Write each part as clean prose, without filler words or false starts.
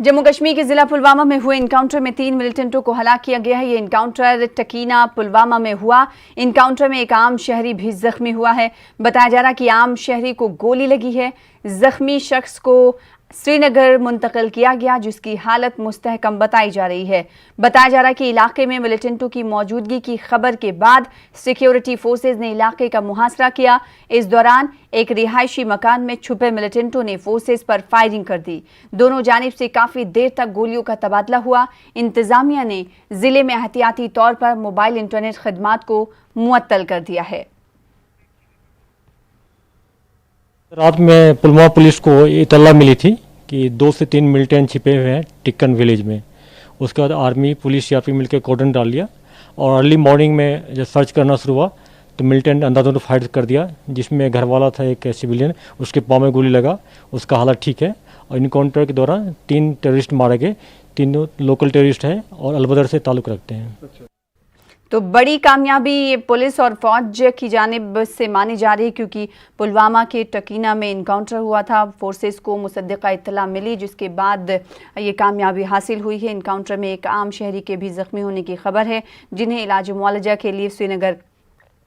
जम्मू कश्मीर के जिला पुलवामा में हुए इनकाउंटर में 3 मिलिटेंटों को हलाक किया गया है। ये इनकाउंटर टकीना पुलवामा में हुआ। इनकाउंटर में एक आम शहरी भी जख्मी हुआ है। बताया जा रहा है कि आम शहरी को गोली लगी है। जख्मी शख्स को श्रीनगर मुंतकिल किया गया, जिसकी हालत मुस्तहकम बताई जा रही है। बताया जा रहा है कि इलाके में मिलिटेंटों की मौजूदगी की खबर के बाद सिक्योरिटी फोर्सेज ने इलाके का मुहासरा किया। इस दौरान एक रिहायशी मकान में छुपे मिलिटेंटों ने फोर्सेज पर फायरिंग कर दी। दोनों जानिब से काफी देर तक गोलियों का तबादला हुआ। इंतजामिया ने जिले में एहतियाती तौर पर मोबाइल इंटरनेट खदमात को मुअत्तल कर दिया है। रात में पुलवामा पुलिस को इतला मिली थी कि 2 से 3 मिलिटेंट छिपे हुए हैं टिक्कन विलेज में। उसके बाद आर्मी पुलिस सीआरपी मिलकर कॉर्डन डाल लिया और अर्ली मॉर्निंग में जब सर्च करना शुरू हुआ तो मिलिटेंट अंधाधुंध फायर कर दिया, जिसमें घर वाला था एक सिविलियन, उसके पाँव में गोली लगा, उसका हालत ठीक है। और इनकाउंटर के दौरान 3 टेररिस्ट मारे गए। तीनों लोकल टेररिस्ट हैं और अलबदर से ताल्लुक़ रखते हैं। तो बड़ी कामयाबी पुलिस और फौज की जानिब से मानी जा रही है, क्योंकि पुलवामा के टकीना में इनकाउंटर हुआ था। फोर्सेस को मुसद्दिका इत्तला मिली, जिसके बाद ये कामयाबी हासिल हुई है। इनकाउंटर में एक आम शहरी के भी ज़ख्मी होने की खबर है, जिन्हें इलाज मुआलजा के लिए श्रीनगर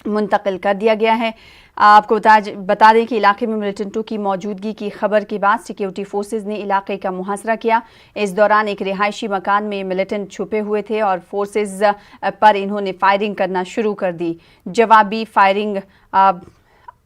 मुंतकिल कर दिया गया है। आपको बता दें कि इलाके में मिलिटेंटों की मौजूदगी की खबर के बाद सिक्योरिटी फोर्सेज ने इलाके का मुहासरा किया। इस दौरान एक रिहायशी मकान में मिलिटेंट छुपे हुए थे और फोर्सेज पर इन्होंने फायरिंग करना शुरू कर दी। जवाबी फायरिंग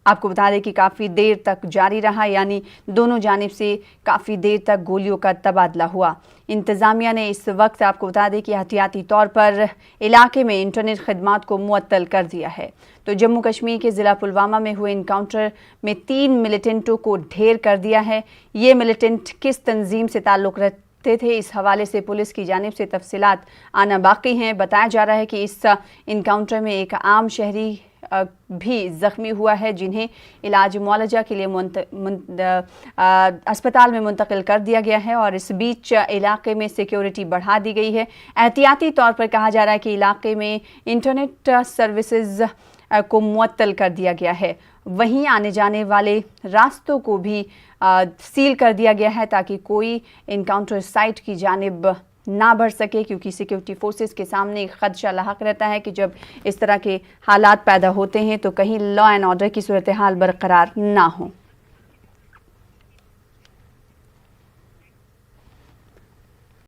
आपको बता दें कि काफ़ी देर तक जारी रहा, यानी दोनों जानिब से काफ़ी देर तक गोलियों का तबादला हुआ। इंतज़ामिया ने इस वक्त आपको बता दें कि एहतियाती तौर पर इलाके में इंटरनेट खदमात को मुअत्तल कर दिया है। तो जम्मू कश्मीर के ज़िला पुलवामा में हुए इनकाउंटर में 3 मिलिटेंटों को ढेर कर दिया है। ये मिलिटेंट किस तंजीम से ताल्लुक़ रखते थे, इस हवाले से पुलिस की जानिब से तफसीलात आना बाकी हैं। बताया जा रहा है कि इस इनकाउंटर में एक आम शहरी भी ज़ख्मी हुआ है, जिन्हें इलाज मुआलजा के लिए अस्पताल में मुंतकिल कर दिया गया है। और इस बीच इलाके में सिक्योरिटी बढ़ा दी गई है। एहतियाती तौर पर कहा जा रहा है कि इलाके में इंटरनेट सर्विसेज को मुअत्तल कर दिया गया है। वहीं आने जाने वाले रास्तों को भी सील कर दिया गया है, ताकि कोई इनकाउंटर साइट की जानिब ना बढ़ सके, क्योंकि सिक्योरिटी फोर्सेस के सामने एक खदशा लाहक रहता है कि जब इस तरह के हालात पैदा होते हैं तो कहीं लॉ एंड ऑर्डर की सूरत हाल बरकरार ना हो।